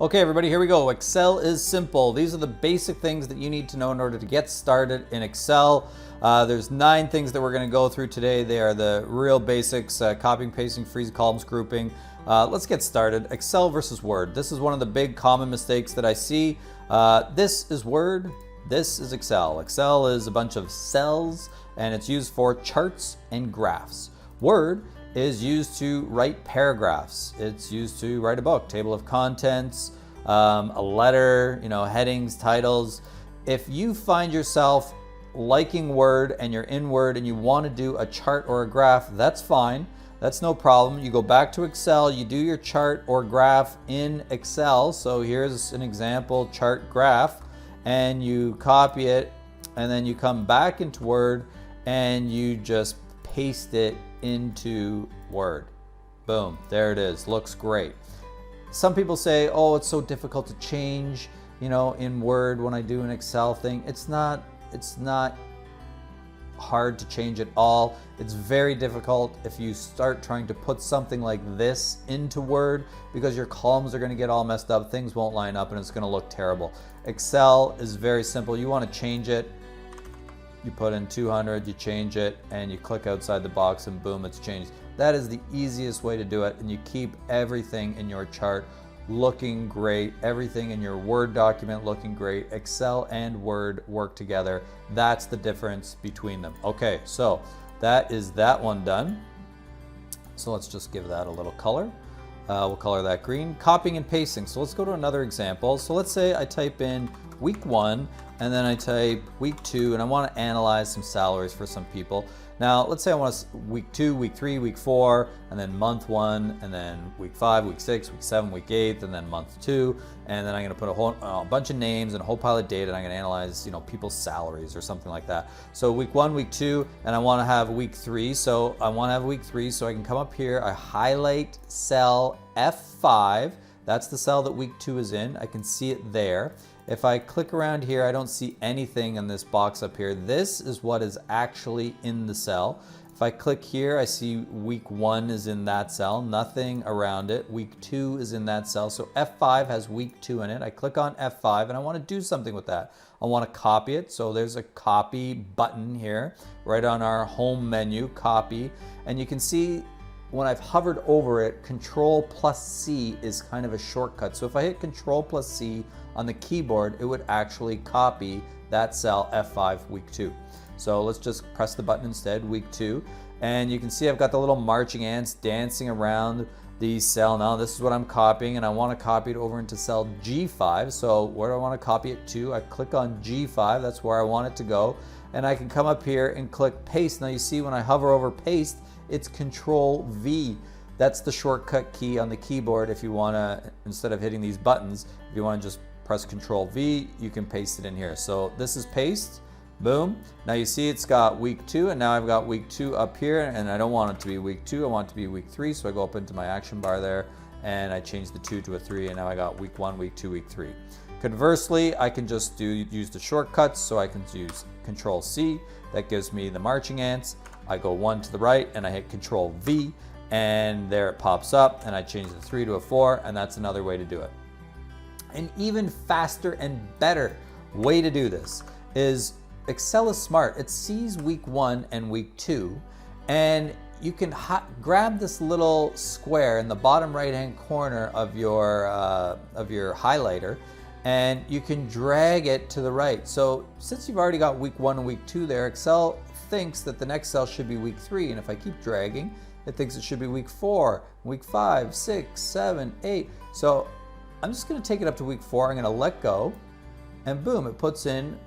Okay, everybody, here we go. Excel is simple. These are the basic things that you need to know in order to get started in Excel. There's 9 things that we're going to go through today. They are the real basics, copying, pasting, freeze, columns, grouping. Let's get started. Excel versus Word. This is one of the big common mistakes that I see. This is Word. This is Excel. Excel is a bunch of cells, and it's used for charts and graphs. Word is used to write paragraphs. It's used to write a book, table of contents, a letter, headings, titles. If you find yourself liking Word and you're in Word and you want to do a chart or a graph, that's fine. That's no problem. You go back to Excel, you do your chart or graph in Excel. So here's an example chart graph, and you copy it, and then you come back into Word and you just paste it into Word. Boom, there it is. Looks great. Some people say, oh, it's so difficult to change, in Word when I do an Excel thing. It's not hard to change at all. It's very difficult if you start trying to put something like this into Word, because your columns are going to get all messed up, things won't line up, and it's going to look terrible. Excel is very simple. You want to change it, you put in 200, you change it, and you click outside the box, and boom, it's changed. That is the easiest way to do it, and you keep everything in your chart looking great, everything in your Word document looking great. Excel and Word work together. That's the difference between them. Okay, so that is that one done. So let's just give that a little color. We'll color that green. Copying and pasting. So let's go to another example. So let's say I type in week 1, and then I type week 2, and I want to analyze some salaries for some people. Now, let's say I want week 2, week 3, week 4, and then month 1, and then week 5, week 6, week 7, week 8, and then month 2, and then I'm going to put a bunch of names and a whole pile of data, and I'm going to analyze, people's salaries or something like that. So week 1, week 2, and I want to have week 3. So I want to have week 3, so I can come up here, I highlight cell F5. That's the cell that week 2 is in. I can see it there. If I click around here, I don't see anything in this box up here. This is what is actually in the cell. If I click here, I see week 1 is in that cell, nothing around it. Week 2 is in that cell. So F5 has week 2 in it. I click on F5 and I want to do something with that. I want to copy it. So there's a copy button here, right on our home menu, copy. And you can see when I've hovered over it, Control+C is kind of a shortcut. So if I hit Control+C on the keyboard, it would actually copy that cell F5 week 2. So let's just press the button instead, week 2. And you can see I've got the little marching ants dancing around the cell. Now this is what I'm copying, and I want to copy it over into cell G5. So where do I want to copy it to? I click on G5, that's where I want it to go. And I can come up here and click paste. Now you see when I hover over paste, it's Control V. That's the shortcut key on the keyboard. If you want to, instead of hitting these buttons, if you want to just press Control V, you can paste it in here. So this is paste, boom. Now you see it's got week 2, and now I've got week 2 up here, and I don't want it to be week 2, I want it to be week 3. So I go up into my action bar there, and I change the 2 to a 3, and now I got week 1, week 2, week 3. Conversely, I can just use the shortcuts, so I can use Control C. That gives me the marching ants. I go 1 to the right, and I hit Control V, and there it pops up, and I change the 3 to a 4, and that's another way to do it. An even faster and better way to do this is Excel is smart. It sees week 1 and week 2, and you can grab this little square in the bottom right-hand corner of your highlighter, and you can drag it to the right. So since you've already got week 1 and week 2 there, Excel thinks that the next cell should be week 3, and if I keep dragging, it thinks it should be week 4, week 5, 6, 7, 8. So I'm just going to take it up to week 4. I'm going to let go, and boom, it puts in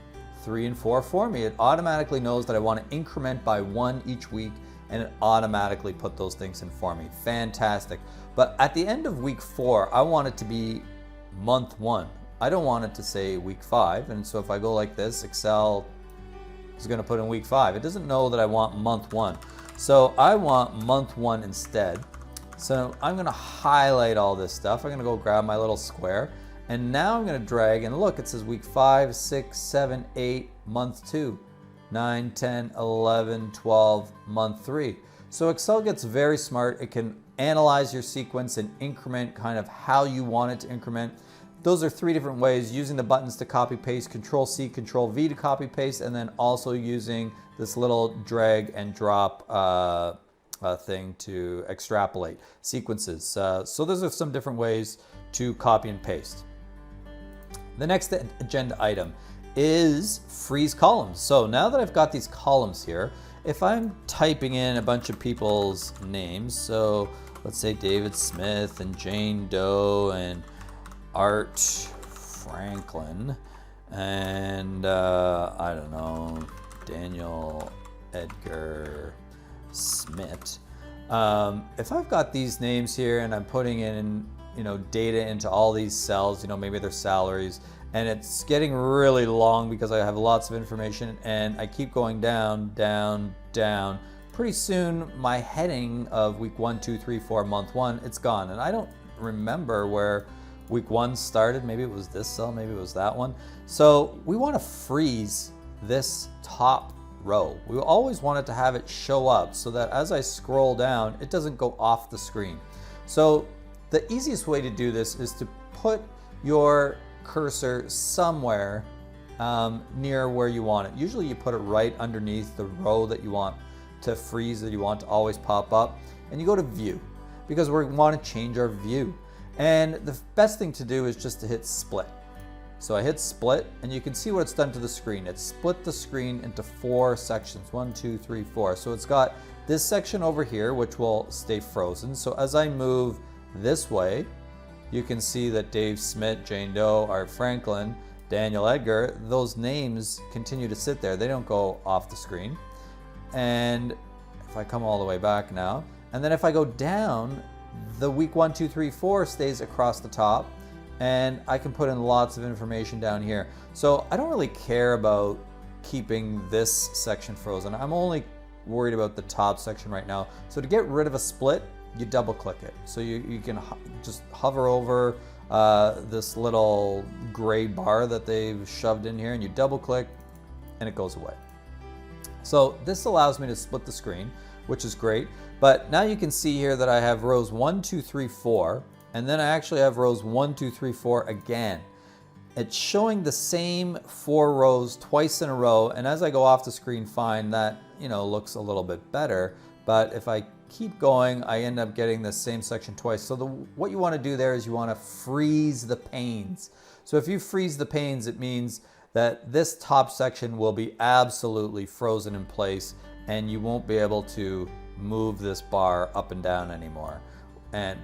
3 and 4 for me. It automatically knows that I want to increment by 1 each week, and it automatically put those things in for me. Fantastic. But at the end of week 4, I want it to be month 1. I don't want it to say week 5, and so if I go like this, Excel is going to put in week 5. It doesn't know that I want month 1. So I want month 1 instead. So I'm going to highlight all this stuff. I'm going to go grab my little square, and now I'm going to drag, and look, it says week 5, 6, 7, 8, month 2, 9, 10, 11, 12, month 3. So Excel gets very smart. It can analyze your sequence and increment kind of how you want it to increment. those are three different ways: using the buttons to copy paste, Control C, Control V to copy paste, and then also using this little drag and drop thing to extrapolate sequences. So those are some different ways to copy and paste. The next agenda item is freeze columns. So now that I've got these columns here, if I'm typing in a bunch of people's names, so let's say David Smith and Jane Doe and Art Franklin and I don't know, Daniel Edgar Smith. If I've got these names here and I'm putting in, data into all these cells, maybe their salaries, and it's getting really long because I have lots of information and I keep going down, down, down. Pretty soon my heading of week 1, 2, 3, 4, month 1, it's gone. And I don't remember where week 1 started. Maybe it was this cell, maybe it was that one. So we want to freeze this top row. We always wanted to have it show up so that as I scroll down, it doesn't go off the screen. So the easiest way to do this is to put your cursor somewhere near where you want it. Usually you put it right underneath the row that you want to freeze, that you want to always pop up, and you go to view because we want to change our view. And the best thing to do is just to hit split. So I hit split and you can see what it's done to the screen. It's split the screen into 4 sections, 1, 2, 3, 4. So it's got this section over here which will stay frozen. So as I move this way, you can see that Dave Smith, Jane Doe, Art Franklin, Daniel Edgar, those names continue to sit there. They don't go off the screen. And if I come all the way back now, and then if I go down, the week 1, 2, 3, 4 stays across the top, and I can put in lots of information down here. So I don't really care about keeping this section frozen. I'm only worried about the top section right now. So to get rid of a split, you double click it. So you can just hover over this little gray bar that they've shoved in here and you double click and it goes away. So this allows me to split the screen, which is great. But now you can see here that I have rows 1, 2, 3, 4, and then I actually have rows 1, 2, 3, 4 again. It's showing the same 4 rows twice in a row, and as I go off the screen, fine, that looks a little bit better. But if I keep going, I end up getting the same section twice. So what you want to do there is you want to freeze the panes. So if you freeze the panes, it means that this top section will be absolutely frozen in place and you won't be able to move this bar up and down anymore.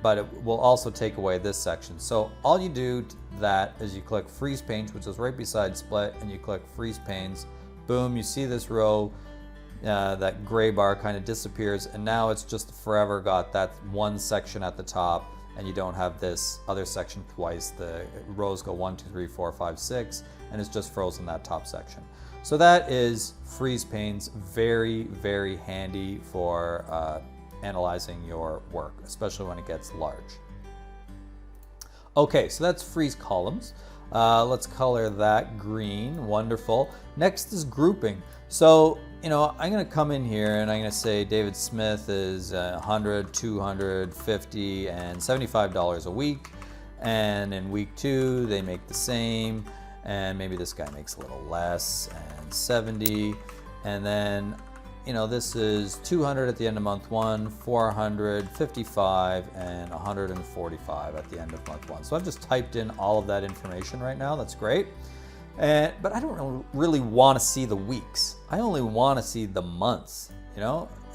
But it will also take away this section. So all you do to that is you click freeze panes, which is right beside split, and you click freeze panes. Boom, you see this row, that gray bar kind of disappears, and now it's just forever got that one section at the top, and you don't have this other section twice. The rows go 1, 2, 3, 4, 5, 6, and it's just frozen that top section. So that is freeze panes. Very, very handy for analyzing your work, especially when it gets large. Okay, so that's freeze columns. Let's color that green. Wonderful. Next is grouping. So, I'm going to come in here and I'm going to say David Smith is $100, $200, $50, and $75 a week. And in week 2, they make the same. And maybe this guy makes a little less, and 70. And then, this is 200 at the end of month 1, 400, 55, and 145 at the end of month 1. So I've just typed in all of that information right now. That's great. But I don't really want to see the weeks. I only want to see the months,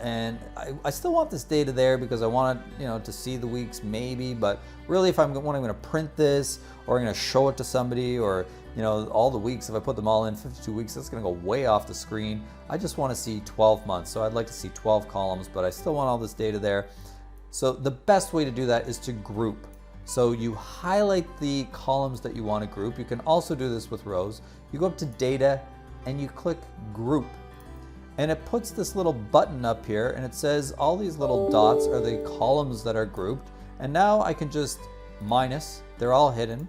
and I still want this data there because I want to see the weeks maybe, but really if I'm going to print this or I'm going to show it to somebody, or all the weeks, if I put them all in 52 weeks, that's going to go way off the screen. I just want to see 12 months. So I'd like to see 12 columns, but I still want all this data there. So the best way to do that is to group. So you highlight the columns that you want to group. You can also do this with rows. You go up to data and you click group. And it puts this little button up here and it says all these little dots are the columns that are grouped. And now I can just minus, they're all hidden.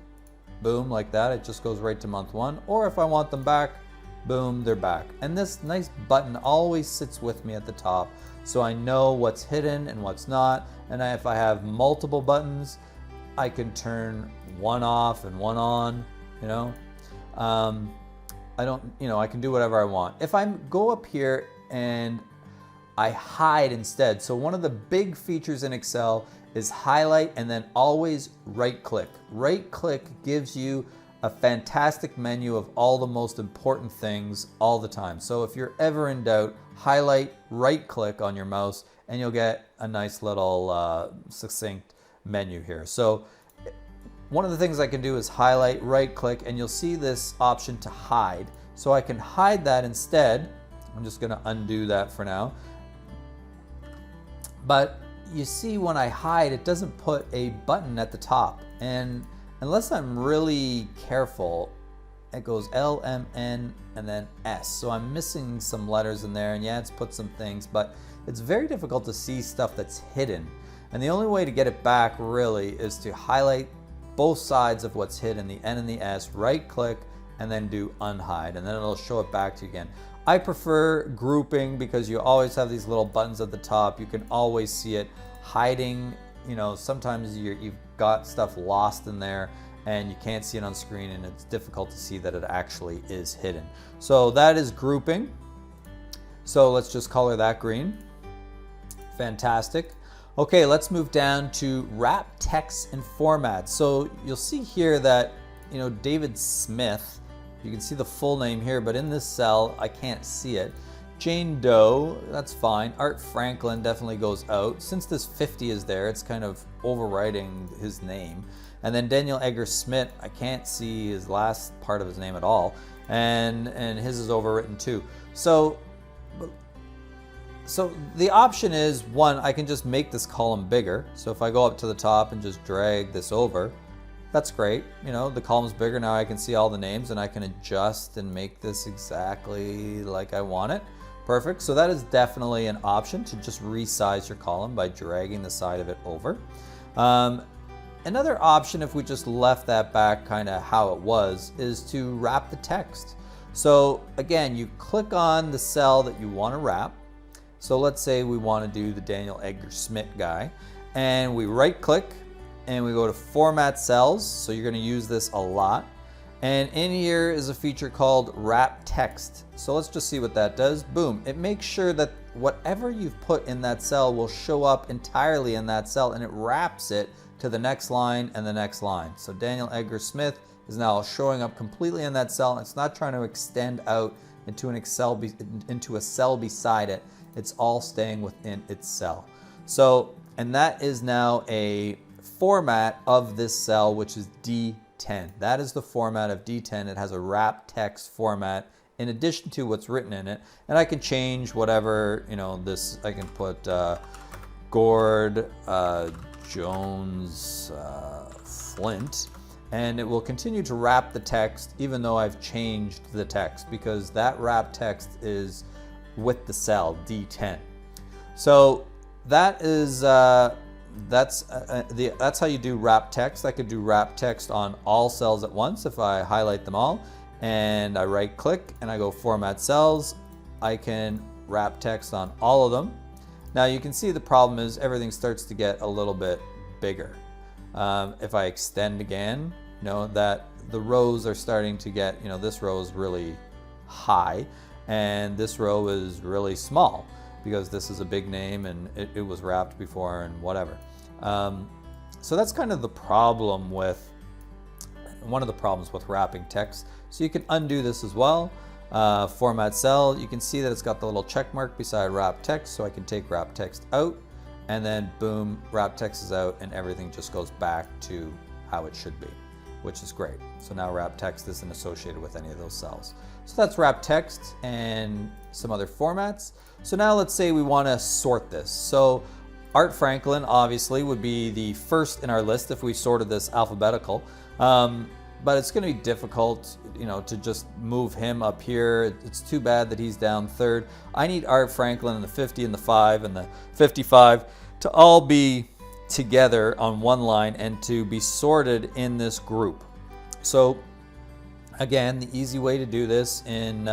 Boom, like that. It just goes right to month 1. Or if I want them back, boom, they're back. And this nice button always sits with me at the top, so I know what's hidden and what's not. And if I have multiple buttons, I can turn one off and one on, you know. I can do whatever I want. If I go up here and I hide instead, so one of the big features in Excel is highlight and then always right click. Right click gives you a fantastic menu of all the most important things all the time. So if you're ever in doubt, highlight, right click on your mouse, and you'll get a nice little succinct menu here. So one of the things I can do is highlight, right click, and you'll see this option to hide. So I can hide that instead. I'm just gonna undo that for now. But you see when I hide, it doesn't put a button at the top. And unless I'm really careful, it goes L, M, N, and then S. So I'm missing some letters in there, and yeah, it's put some things, but it's very difficult to see stuff that's hidden. And the only way to get it back really is to highlight both sides of what's hidden, the N and the S, right click, and then do unhide, and then it'll show it back to you again. I prefer grouping because you always have these little buttons at the top. You can always see it. Hiding, you know, sometimes you've got stuff lost in there and you can't see it on screen, and it's difficult to see that it actually is hidden. So that is grouping. So let's just color that green. Fantastic. Okay, let's move down to wrap text and format. So you'll see here that, you know, David Smith, you can see the full name here, but in this cell, I can't see it. Jane Doe, that's fine. Art Franklin definitely goes out. Since this 50 is there, it's kind of overwriting his name. And then Daniel Edgar Smith, I can't see his last part of his name at all. And his is overwritten too. So the option is, one, I can just make this column bigger. So if I go up to the top and just drag this over, that's great. You know, the column's bigger. Now I can see all the names and I can adjust and make this exactly like I want it. Perfect. So that is definitely an option to just resize your column by dragging the side of it over. Another option, if we just left that back kind of how it was, is to wrap the text. So again, you click on the cell that you want to wrap. So let's say we want to do the Daniel Edgar Smith guy, and we right click and we go to format cells. So you're going to use this a lot. And in here is a feature called wrap text. So let's just see what that does. Boom. It makes sure that whatever you've put in that cell will show up entirely in that cell, and it wraps it to the next line and the next line. So Daniel Edgar Smith is now showing up completely in that cell, and it's not trying to extend out into a cell beside it. It's all staying within its cell. So, and that is now a format of this cell, which is D10. That is the format of D10. It has a wrap text format in addition to what's written in it. And I can change whatever, you know, this, I can put Gord, Jones, Flint, and it will continue to wrap the text even though I've changed the text, because that wrap text is with the cell D10. So that is that's how you do wrap text. I could do wrap text on all cells at once if I highlight them all and I right click and I go format cells. I can wrap text on all of them. Now you can see the problem is everything starts to get a little bit bigger. If I extend again, you know that the rows are starting to get, you know, this row is really high and this row is really small because this is a big name and it was wrapped before and whatever. So that's kind of the problem with, one of the problems with wrapping text. So you can undo this as well. Format cell, you can see that it's got the little check mark beside wrap text, so I can take wrap text out and then boom, wrap text is out and everything just goes back to how it should be, which is great. So now wrap text isn't associated with any of those cells. So that's wrap text and some other formats. So now let's say we want to sort this. So Art Franklin obviously would be the first in our list if we sorted this alphabetical. But it's going to be difficult, you know, to just move him up here. It's too bad that he's down third. I need Art Franklin and the 50 and the 5 and the 55 to all be together on one line and to be sorted in this group. So again, the easy way to do this in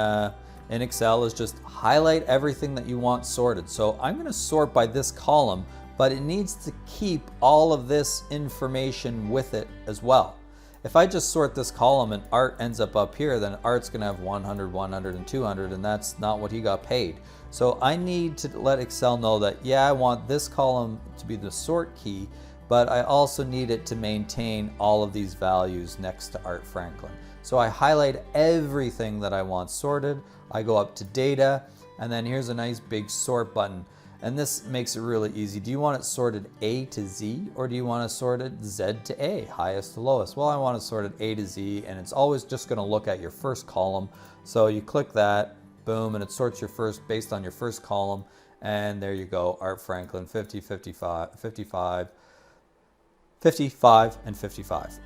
Excel is just highlight everything that you want sorted. So I'm going to sort by this column, but it needs to keep all of this information with it as well. If I just sort this column and art ends up here, then art's gonna have 100, 100, and 200, and that's not what he got paid. So I need to let Excel know that, yeah, I want this column to be the sort key, but I also need it to maintain all of these values next to Art Franklin. So I highlight everything that I want sorted. I go up to data, and then here's a nice big sort button. And this makes it really easy. Do you want it sorted A to Z, or do you want to sort it Z to A, highest to lowest? Well, I want it sorted A to Z, and it's always just going to look at your first column. So you click that, boom, and it sorts your first based on your first column. And there you go, Art Franklin, 50, 55, 55, 55, and 55.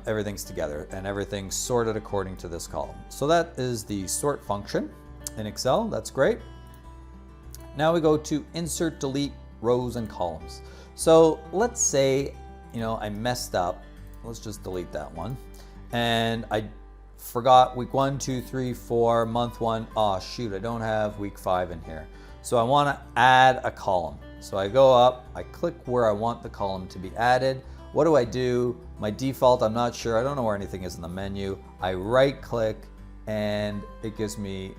Everything's together, and everything's sorted according to this column. So that is the sort function in Excel. That's great. Now we go to insert, delete rows and columns. So let's say, I messed up. Let's just delete that one. And I forgot week 1, 2, 3, 4, month 1. Oh shoot, I don't have week 5 in here. So I want to add a column. So I go up, I click where I want the column to be added. What do? My default, I'm not sure. I don't know where anything is in the menu. I right click and it gives me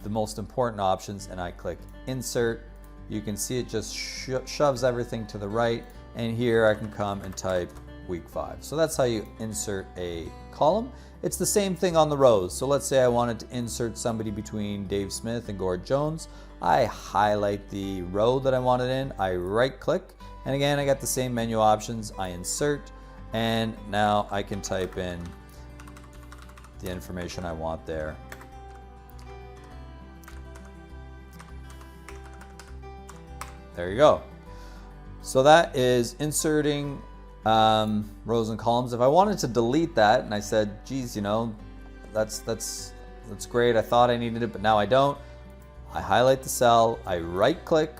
the most important options, and I click insert. You can see it just shoves everything to the right, and here I can come and type week 5. So that's how you insert a column. It's the same thing on the rows. So let's say I wanted to insert somebody between Dave Smith and Gord Jones. I highlight the row that I wanted in, I right click, and again I got the same menu options. I insert, and now I can type in the information I want there. There you go. So that is inserting rows and columns. If I wanted to delete that and I said, geez, that's great. I thought I needed it, but now I don't. I highlight the cell, I right click,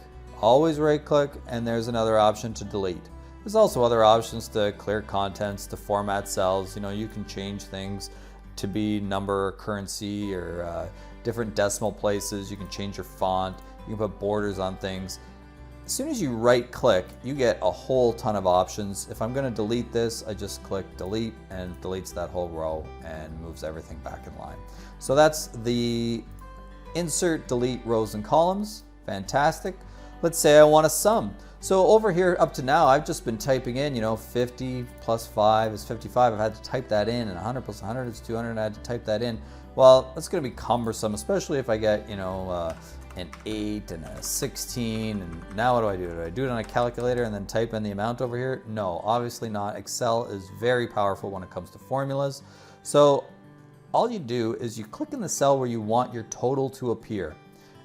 always right click, and there's another option to delete. There's also other options to clear contents, to format cells. You can change things to be number or currency or different decimal places. You can change your font. You can put borders on things. As soon as you right click, you get a whole ton of options. If I'm going to delete this, I just click delete, and it deletes that whole row and moves everything back in line. So that's the insert, delete rows and columns. Fantastic. Let's say I want a sum. So over here up to now, I've just been typing in, 50 plus 5 is 55. I've had to type that in, and 100 plus 100 is 200, and I had to type that in. Well, that's going to be cumbersome, especially if I get, an 8 and a 16, and now what do? Do I do it on a calculator and then type in the amount over here? No, obviously not. Excel is very powerful when it comes to formulas. So all you do is you click in the cell where you want your total to appear,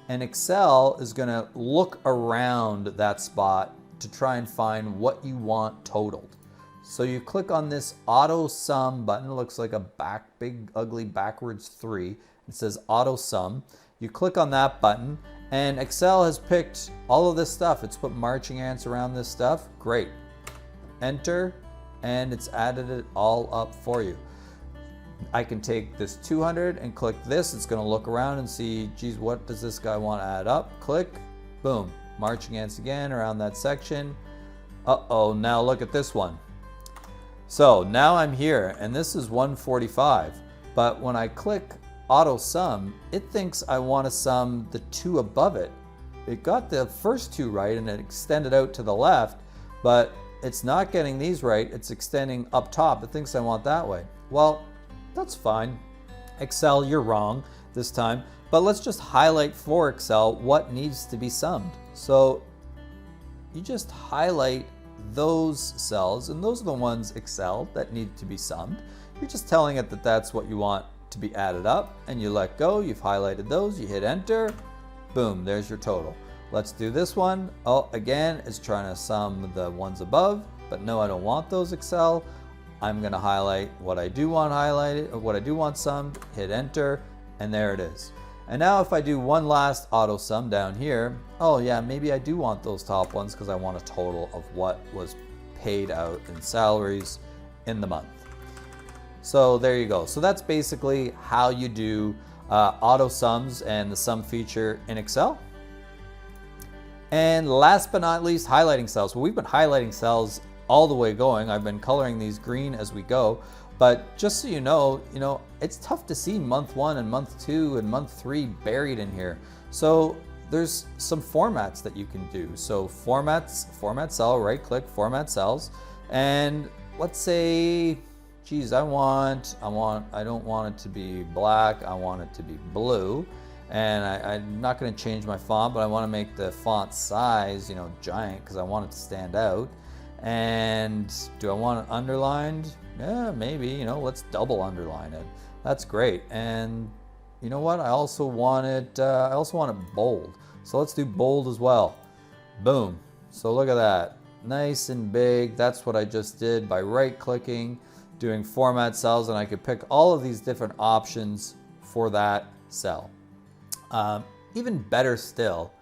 and Excel is going to look around that spot to try and find what you want totaled. So you click on this AutoSum button. It looks like a big ugly backwards 3. It says AutoSum. You click on that button, and Excel has picked all of this stuff. It's put marching ants around this stuff. Great. Enter, and it's added it all up for you. I can take this 200 and click this. It's going to look around and see, geez, what does this guy want to add up? Click, boom, marching ants again around that section. Uh-oh, now look at this one. So now I'm here, and this is 145, but when I click AutoSum, it thinks I want to sum the 2 above it. It got the first 2 right, and it extended out to the left, but it's not getting these right. It's extending up top. It thinks I want that way. Well, that's fine. Excel, you're wrong this time, but let's just highlight for Excel what needs to be summed. So you just highlight those cells, and those are the ones, Excel, that need to be summed. You're just telling it that that's what you want to be added up, and you let go. You've highlighted those, you hit enter, boom, there's your total. Let's do this one. Oh, again, it's trying to sum the ones above, but no, I don't want those, Excel. I'm going to highlight what I do want highlighted, or what I do want summed, hit enter, and there it is. And now if I do one last auto sum down here, oh yeah, maybe I do want those top ones because I want a total of what was paid out in salaries in the month. So there you go. So that's basically how you do auto sums and the sum feature in Excel. And last but not least, highlighting cells. Well, we've been highlighting cells all the way going. I've been coloring these green as we go, but just so you know, it's tough to see month 1 and month 2 and month 3 buried in here. So there's some formats that you can do. So format cell, right click, format cells. And let's say, geez, I don't want it to be black, I want it to be blue. And I'm not going to change my font, but I want to make the font size, giant, because I want it to stand out. And do I want it underlined? Yeah, maybe, let's double underline it. That's great. And you know what? I also want it bold. So let's do bold as well. Boom. So look at that. Nice and big. That's what I just did by right clicking, doing format cells, and I could pick all of these different options for that cell. Even better still,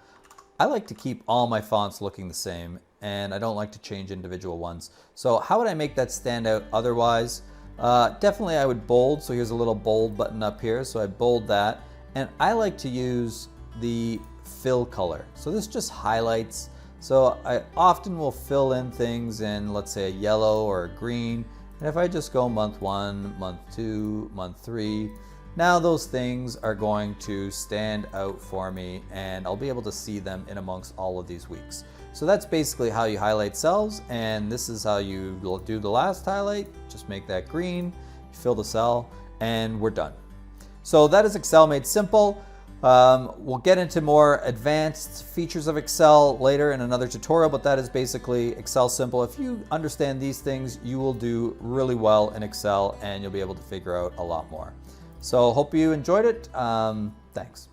I like to keep all my fonts looking the same, and I don't like to change individual ones. So how would I make that stand out otherwise? Definitely I would bold. So here's a little bold button up here. So I bold that, and I like to use the fill color. So this just highlights. So I often will fill in things in, let's say, a yellow or a green. And if I just go month 1, month 2, month 3, now those things are going to stand out for me, and I'll be able to see them in amongst all of these weeks. So that's basically how you highlight cells, and this is how you do the last highlight. Just make that green, fill the cell, and we're done. So that is Excel made simple. We'll get into more advanced features of Excel later in another tutorial, but that is basically Excel simple. If you understand these things, you will do really well in Excel, and you'll be able to figure out a lot more. So hope you enjoyed it. Thanks.